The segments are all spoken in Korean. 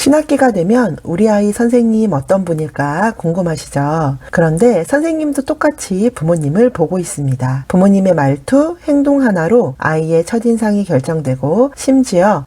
신학기가 되면 우리 아이 선생님 어떤 분일까 궁금하시죠? 그런데 선생님도 똑같이 부모님을 보고 있습니다. 부모님의 말투, 행동 하나로 아이의 첫인상이 결정되고 심지어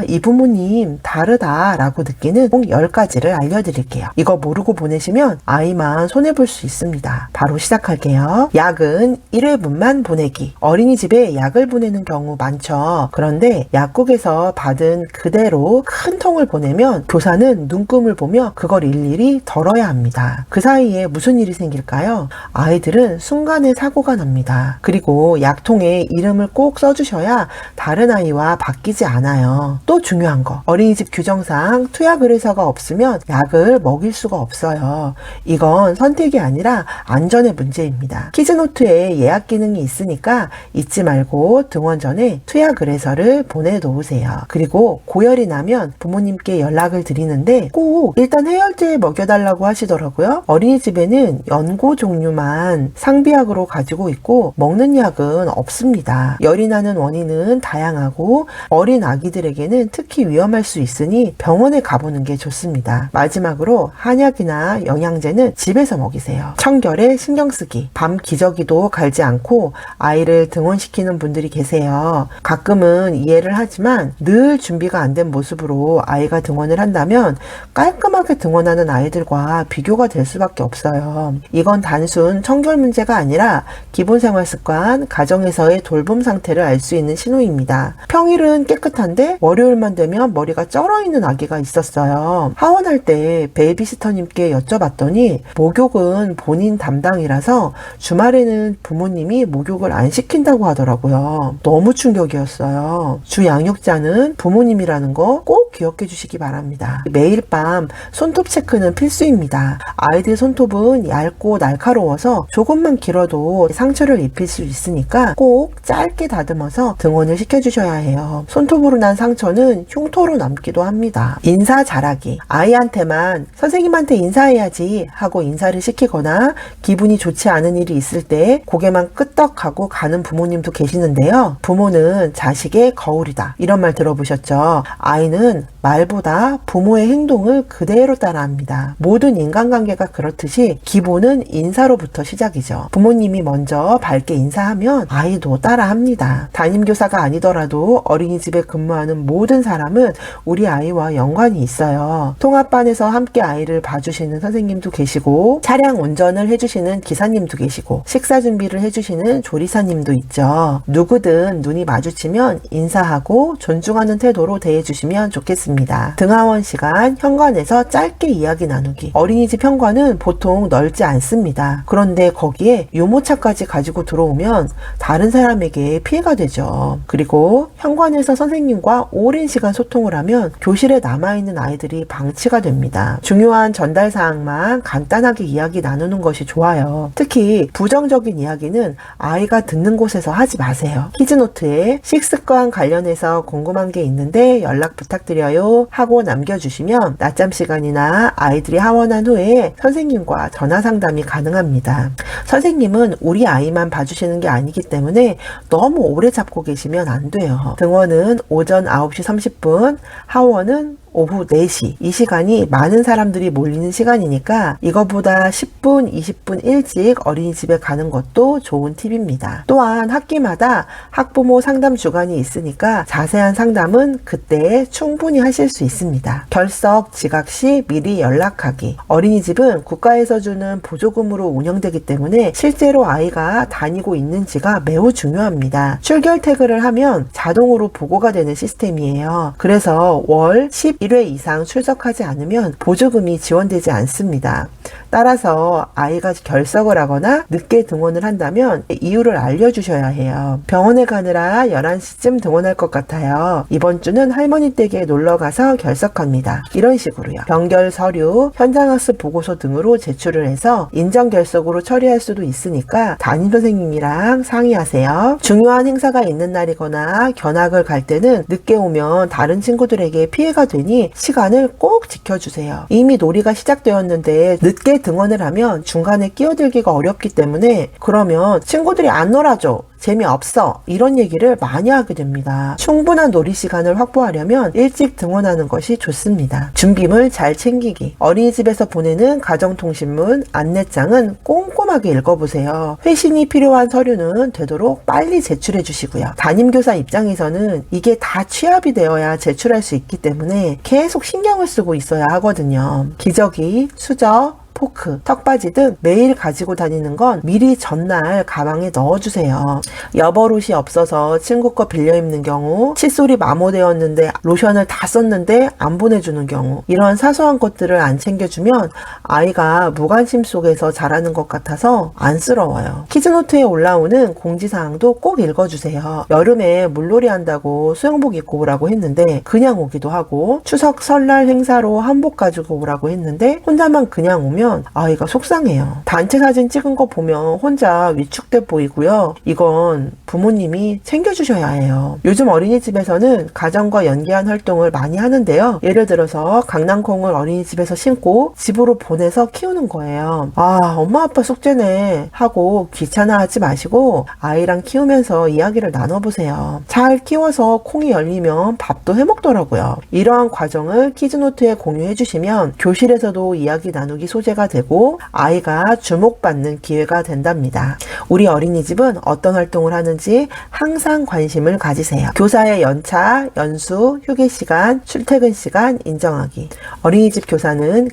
이 부모님 다르다 라고 느끼는 꼭 10가지를 알려드릴게요. 이거 모르고 보내시면 아이만 손해볼 수 있습니다. 바로 시작할게요. 약은 1회분만 보내기. 어린이집에 약을 보내는 경우 많죠. 그런데 약국에서 받은 그대로 큰 통을 보내면 교사는 눈금을 보며 그걸 일일이 덜어야 합니다. 그 사이에 무슨 일이 생길까요? 아이들은 순간에 사고가 납니다. 그리고 약통에 이름을 꼭 써주셔야 다른 아이와 바뀌지 않아요. 또 중요한 거, 어린이집 규정상 투약 의뢰서가 없으면 약을 먹일 수가 없어요. 이건 선택이 아니라 안전의 문제입니다. 키즈노트에 예약 기능이 있으니까 잊지 말고 등원 전에 투약 의뢰서를 보내놓으세요. 그리고 고열이 나면 부모님께 연락을 드리는데 꼭 일단 해열제 먹여달라고 하시더라고요. 어린이집에는 연고 종류만 상비약으로 가지고 있고 먹는 약은 없습니다. 열이 나는 원인은 다양하고 어린 아기들에게는 특히 위험할 수 있으니 병원에 가보는 게 좋습니다. 마지막으로 한약이나 영양제는 집에서 먹이세요. 청결에 신경 쓰기. 밤 기저귀도 갈지 않고 아이를 등원시키는 분들이 계세요. 가끔은 이해를 하지만 늘 준비가 안 된 모습으로 아이가 등원을 한다면 깔끔하게 등원하는 아이들과 비교가 될 수밖에 없어요. 이건 단순 청결 문제가 아니라 기본 생활 습관, 가정에서의 돌봄 상태를 알 수 있는 신호입니다. 평일은 깨끗한데 월요일만 되면 머리가 쩔어 있는 아기가 있었어요. 하원할 때 베이비시터님께 여쭤봤더니 목욕은 본인 담당이라서 주말에는 부모님이 목욕을 안 시킨다고 하더라고요. 너무 충격이었어요. 주 양육자는 부모님이라는 거 꼭 기억해 주시기 바랍니다. 매일 밤 손톱 체크는 필수입니다. 아이들 손톱은 얇고 날카로워서 조금만 길어도 상처를 입힐 수 있으니까 꼭 짧게 다듬어서 등원을 시켜주셔야 해요. 손톱으로 난 상처는 흉터로 남기도 합니다. 인사 잘하기. 아이한테만 선생님한테 인사해야지 하고 인사를 시키거나 기분이 좋지 않은 일이 있을 때 고개만 끄덕하고 가는 부모님도 계시는데요. 부모는 자식의 거울이다. 이런 말 들어보셨죠? 아이는 말보다 부모의 행동을 그대로 따라합니다. 모든 인간관계가 그렇듯이 기본은 인사로부터 시작이죠. 부모님이 먼저 밝게 인사하면 아이도 따라합니다. 담임교사가 아니더라도 어린이집에 근무하는 모든 사람은 우리 아이와 연관이 있어요. 통합반에서 함께 아이를 봐주시는 선생님도 계시고 차량 운전을 해주시는 기사님도 계시고 식사 준비를 해주시는 조리사님도 있죠. 누구든 눈이 마주치면 인사하고 존중하는 태도로 대해주시면 좋겠습니다. 등하원 시간, 현관에서 짧게 이야기 나누기. 어린이집 현관은 보통 넓지 않습니다. 그런데 거기에 유모차까지 가지고 들어오면 다른 사람에게 피해가 되죠. 그리고 현관에서 선생님과 오랜 시간 소통을 하면 교실에 남아있는 아이들이 방치가 됩니다. 중요한 전달 사항만 간단하게 이야기 나누는 것이 좋아요. 특히 부정적인 이야기는 아이가 듣는 곳에서 하지 마세요. 키즈노트에 식습관 관련해서 궁금한 게 있는데 연락 부탁드려요 하고 남겨주시면 낮잠 시간이나 아이들이 하원한 후에 선생님과 전화 상담이 가능합니다. 선생님은 우리 아이만 봐주시는 게 아니기 때문에 너무 오래 잡고 계시면 안 돼요. 등원은 오전 9시 30분, 하원은 오후 4시. 이 시간이 많은 사람들이 몰리는 시간이니까 이거보다 10분, 20분 일찍 어린이집에 가는 것도 좋은 팁입니다. 또한 학기마다 학부모 상담 주간이 있으니까 자세한 상담은 그때 충분히 하실 수 있습니다. 결석, 지각 시 미리 연락하기. 어린이집은 국가에서 주는 보조금으로 운영되기 때문에 실제로 아이가 다니고 있는지가 매우 중요합니다. 출결 태그를 하면 자동으로 보고가 되는 시스템이에요. 그래서 월 1회 이상 출석하지 않으면 보조금이 지원되지 않습니다. 따라서 아이가 결석을 하거나 늦게 등원을 한다면 이유를 알려주셔야 해요. 병원에 가느라 11시쯤 등원할 것 같아요. 이번 주는 할머니 댁에 놀러가서 결석합니다. 이런 식으로요. 병결 서류, 현장학습 보고서 등으로 제출을 해서 인정 결석으로 처리할 수도 있으니까 담임선생님이랑 상의하세요. 중요한 행사가 있는 날이거나 견학을 갈 때는 늦게 오면 다른 친구들에게 피해가 되니 시간을 꼭 지켜주세요. 이미 놀이가 시작되었는데 늦게 등원을 하면 중간에 끼어들기가 어렵기 때문에 그러면 친구들이 안 놀아줘. 재미없어 이런 얘기를 많이 하게 됩니다. 충분한 놀이 시간을 확보하려면 일찍 등원하는 것이 좋습니다. 준비물 잘 챙기기. 어린이집에서 보내는 가정통신문, 안내장은 꼼꼼하게 읽어보세요. 회신이 필요한 서류는 되도록 빨리 제출해 주시고요. 담임교사 입장에서는 이게 다 취합이 되어야 제출할 수 있기 때문에 계속 신경을 쓰고 있어야 하거든요. 기저귀, 수저, 포크, 턱받이 등 매일 가지고 다니는 건 미리 전날 가방에 넣어주세요. 여벌옷이 없어서 친구 거 빌려 입는 경우, 칫솔이 마모되었는데 로션을 다 썼는데 안 보내주는 경우, 이런 사소한 것들을 안 챙겨주면 아이가 무관심 속에서 자라는 것 같아서 안쓰러워요. 키즈노트에 올라오는 공지사항도 꼭 읽어주세요. 여름에 물놀이 한다고 수영복 입고 오라고 했는데 그냥 오기도 하고, 추석 설날 행사로 한복 가지고 오라고 했는데 혼자만 그냥 오면 아이가 속상해요. 단체 사진 찍은 거 보면 혼자 위축돼 보이고요. 이건 부모님이 챙겨주셔야 해요. 요즘 어린이집에서는 가정과 연계한 활동을 많이 하는데요. 예를 들어서 강낭콩을 어린이집에서 심고 집으로 보내서 키우는 거예요. 아, 엄마 아빠 숙제네 하고 귀찮아하지 마시고 아이랑 키우면서 이야기를 나눠보세요. 잘 키워서 콩이 열리면 밥도 해먹더라고요. 이러한 과정을 키즈노트에 공유해 주시면 교실에서도 이야기 나누기 소재가 되고 아이가 주목받는 기회가 된답니다. 우리 어린이집은 어떤 활동을 하는지 항상 관심을 가지세요. 교사의 연차, 연수, 휴게 시간, 출퇴근 시간 인정하기. 어린이집 교사는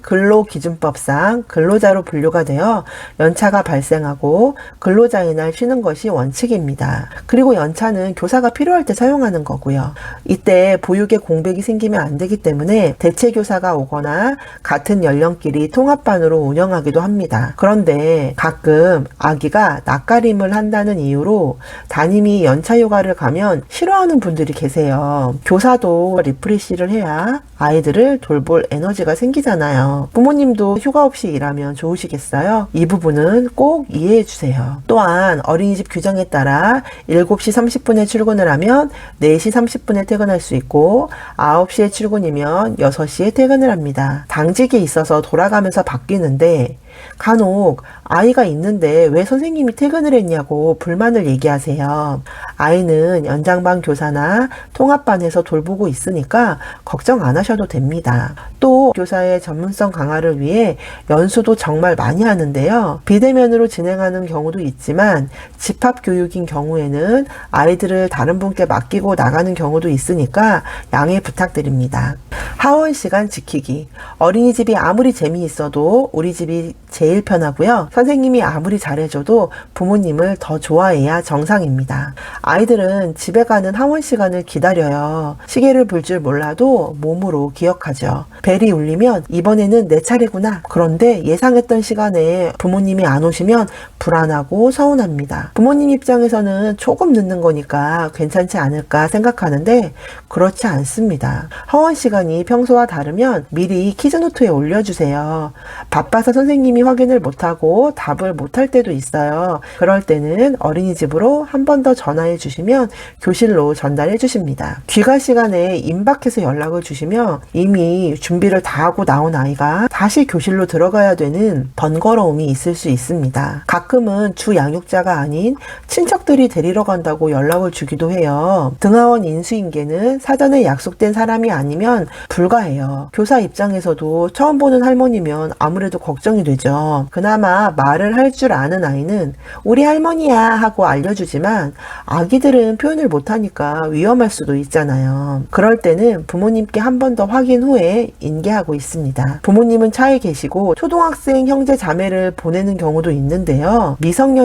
근로기준법상 근로자로 분류가 되어 연차가 발생하고 근로자의 날 쉬는 것이 원칙입니다. 그리고 연차는 교사가 필요할 때 사용하는 거고요. 이때 보육에 공백이 생기면 안 되기 때문에 대체 교사가 오거나 같은 연령끼리 통합반으로 운영하기도 합니다. 그런데 가끔 아기가 낯가림을 한다는 이유로 담임이 연차 휴가를 가면 싫어하는 분들이 계세요. 교사도 리프레시를 해야 아이들을 돌볼 에너지가 생기잖아요. 부모님도 휴가 없이 일하면 좋으시겠어요? 이 부분은 꼭 이해해 주세요. 또한 어린이집 규정에 따라 7시 30분에 출근을 하면 4시 30분에 퇴근할 수 있고 9시에 출근이면 6시에 퇴근을 합니다. 당직이 있어서 돌아가면서 바뀌는데 간혹 아이가 있는데 왜 선생님이 퇴근을 했냐고 불만을 얘기하세요. 아이는 연장반 교사나 통합반에서 돌보고 있으니까 걱정 안 하셔도 됩니다. 또 교사의 전문성 강화를 위해 연수도 정말 많이 하는데요. 비대면으로 진행하는 경우도 있지만 집합교육인 경우에는 아이들을 다른 분께 맡기고 나가는 경우도 있으니까 양해 부탁드립니다. 하원 시간 지키기. 어린이집이 아무리 재미있어도 우리 집이 제일 편하고요. 선생님이 아무리 잘해줘도 부모님을 더 좋아해야 정상입니다. 아이들은 집에 가는 하원 시간을 기다려요. 시계를 볼 줄 몰라도 몸으로 기억하죠. 벨이 울리면 이번에는 내 차례구나. 그런데 예상했던 시간에 부모님이 안 오시면 불안하고 서운합니다. 부모님 입장에서는 조금 늦는 거니까 괜찮지 않을까 생각하는데 그렇지 않습니다. 하원 시간이 평소와 다르면 미리 키즈노트에 올려주세요. 바빠서 선생님이 확인을 못하고 답을 못할 때도 있어요. 그럴 때는 어린이집으로 한 번 더 전화해 주시면 교실로 전달해 주십니다. 귀가 시간에 임박해서 연락을 주시면 이미 준비를 다 하고 나온 아이가 다시 교실로 들어가야 되는 번거로움이 있을 수 있습니다. 가끔은 주 양육자가 아닌 친척들이 데리러 간다고 연락을 주기도 해요. 등하원 인수인계는 사전에 약속된 사람이 아니면 불가해요. 교사 입장에서도 처음 보는 할머니면 아무래도 걱정이 되죠. 그나마 말을 할 줄 아는 아이는 우리 할머니야 하고 알려주지만 아기들은 표현을 못하니까 위험할 수도 있잖아요. 그럴 때는 부모님께 한 번 더 확인 후에 인계하고 있습니다. 부모님은 차에 계시고 초등학생 형제 자매를 보내는 경우도 있는데요.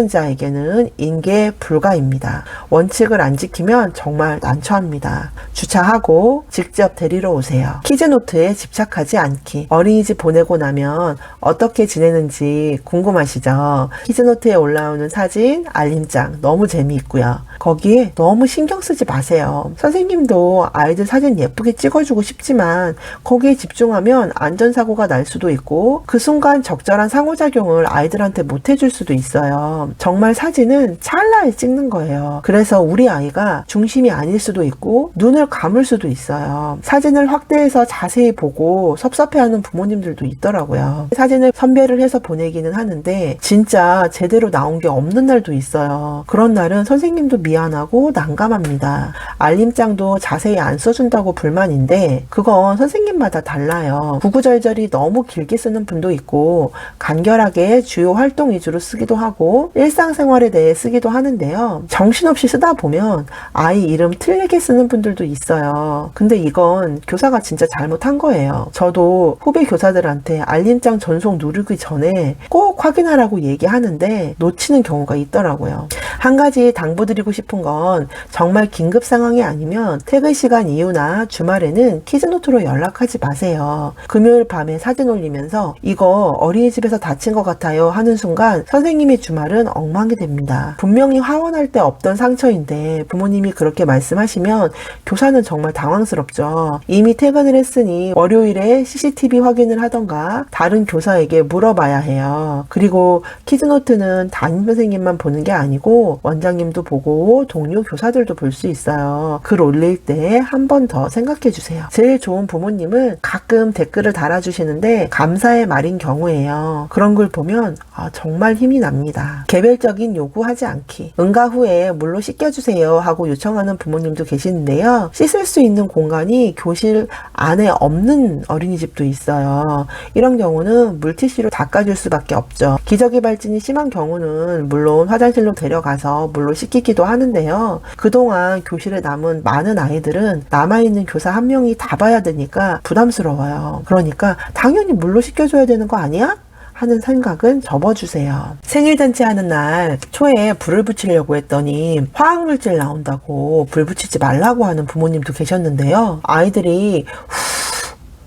미성년자에게는 인계 불가입니다. 원칙을 안 지키면 정말 난처합니다. 주차하고 직접 데리러 오세요. 키즈노트에 집착하지 않기. 어린이집 보내고 나면 어떻게 지내는지 궁금하시죠? 키즈노트에 올라오는 사진, 알림장 너무 재미있고요. 거기에 너무 신경 쓰지 마세요. 선생님도 아이들 사진 예쁘게 찍어주고 싶지만 거기에 집중하면 안전사고가 날 수도 있고 그 순간 적절한 상호작용을 아이들한테 못 해줄 수도 있어요. 정말 사진은 찰나에 찍는 거예요. 그래서 우리 아이가 중심이 아닐 수도 있고 눈을 감을 수도 있어요. 사진을 확대해서 자세히 보고 섭섭해하는 부모님들도 있더라고요. 사진을 선별을 해서 보내기는 하는데 진짜 제대로 나온 게 없는 날도 있어요. 그런 날은 선생님도 미안하고 난감합니다. 알림장도 자세히 안 써준다고 불만인데 그건 선생님마다 달라요. 구구절절이 너무 길게 쓰는 분도 있고 간결하게 주요 활동 위주로 쓰기도 하고 일상생활에 대해 쓰기도 하는데요. 정신없이 쓰다 보면 아이 이름 틀리게 쓰는 분들도 있어요. 근데 이건 교사가 진짜 잘못한 거예요. 저도 후배 교사들한테 알림장 전송 누르기 전에 꼭 확인하라고 얘기하는데 놓치는 경우가 있더라고요. 한 가지 당부드리고 싶은 건 정말 긴급 상황이 아니면 퇴근 시간 이후나 주말에는 키즈노트로 연락하지 마세요. 금요일 밤에 사진 올리면서 이거 어린이집에서 다친 것 같아요 하는 순간 선생님의 주말은 엉망이 됩니다. 분명히 하원할 때 없던 상처인데 부모님이 그렇게 말씀하시면 교사는 정말 당황스럽죠. 이미 퇴근을 했으니 월요일에 CCTV 확인을 하던가 다른 교사에게 물어봐야 해요. 그리고 키즈노트는 담임 선생님만 보는 게 아니고 원장님도 보고 동료 교사들도 볼 수 있어요. 글 올릴 때 한 번 더 생각해 주세요. 제일 좋은 부모님은 가끔 댓글을 달아주시는데 감사의 말인 경우에요. 그런 걸 보면 정말 힘이 납니다. 개별적인 요구하지 않기. 응가 후에 물로 씻겨주세요 하고 요청하는 부모님도 계시는데요. 씻을 수 있는 공간이 교실 안에 없는 어린이집도 있어요. 이런 경우는 물티슈로 닦아줄 수밖에 없죠. 기저귀 발진이 심한 경우는 물론 화장실로 데려가서 물로 씻기기도 하는데요. 그동안 교실에 남은 많은 아이들은 남아있는 교사 한 명이 다 봐야 되니까 부담스러워요. 그러니까 당연히 물로 씻겨줘야 되는 거 아니야? 하는 생각은 접어주세요. 생일잔치 하는 날 초에 불을 붙이려고 했더니 화학물질 나온다고 불 붙이지 말라고 하는 부모님도 계셨는데요. 아이들이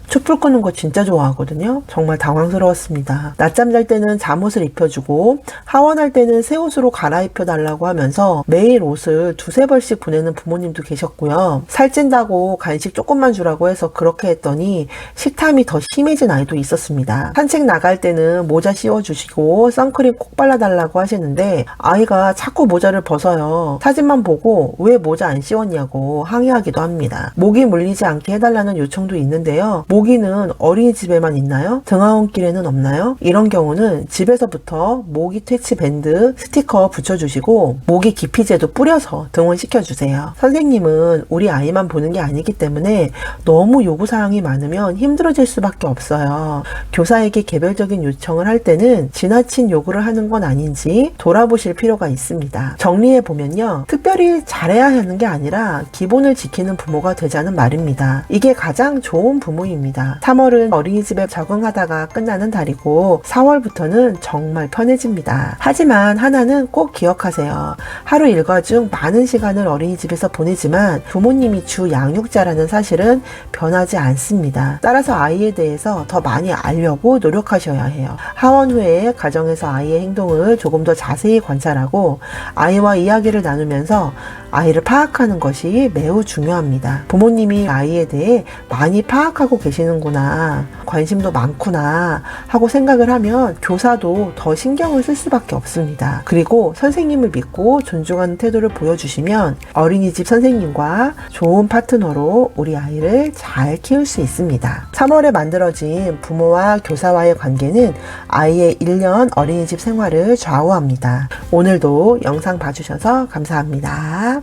촛불 끄는 거 진짜 좋아하거든요. 정말 당황스러웠습니다. 낮잠 잘 때는 잠옷을 입혀주고 하원할 때는 새 옷으로 갈아입혀 달라고 하면서 매일 옷을 두세 벌씩 보내는 부모님도 계셨고요. 살찐다고 간식 조금만 주라고 해서 그렇게 했더니 식탐이 더 심해진 아이도 있었습니다. 산책 나갈 때는 모자 씌워주시고 선크림 꼭 발라달라고 하시는데 아이가 자꾸 모자를 벗어요. 사진만 보고 왜 모자 안 씌웠냐고 항의하기도 합니다. 모기 물리지 않게 해달라는 요청도 있는데요. 모기는 어린이집에만 있나요? 등하원길에는 없나요? 이런 경우는 집에서부터 모기 퇴치 밴드 스티커 붙여주시고 모기 기피제도 뿌려서 등원시켜주세요. 선생님은 우리 아이만 보는 게 아니기 때문에 너무 요구사항이 많으면 힘들어질 수밖에 없어요. 교사에게 개별적인 요청을 할 때는 지나친 요구를 하는 건 아닌지 돌아보실 필요가 있습니다. 정리해보면요. 특별히 잘해야 하는 게 아니라 기본을 지키는 부모가 되자는 말입니다. 이게 가장 좋은 부모입니다. 3월은 어린이집에 적응하다가 끝나는 달이고 4월부터는 정말 편해집니다. 하지만 하나는 꼭 기억하세요. 하루 일과 중 많은 시간을 어린이집에서 보내지만 부모님이 주 양육자라는 사실은 변하지 않습니다. 따라서 아이에 대해서 더 많이 알려고 노력하셔야 해요. 하원 후에 가정에서 아이의 행동을 조금 더 자세히 관찰하고 아이와 이야기를 나누면서 아이를 파악하는 것이 매우 중요합니다. 부모님이 아이에 대해 많이 파악하고 계시는구나, 관심도 많구나 하고 생각을 하면 교사도 더 신경을 쓸 수밖에 없습니다. 그리고 선생님을 믿고 존중하는 태도를 보여주시면 어린이집 선생님과 좋은 파트너로 우리 아이를 잘 키울 수 있습니다. 3월에 만들어진 부모와 교사와의 관계는 아이의 1년 어린이집 생활을 좌우합니다. 오늘도 영상 봐주셔서 감사합니다.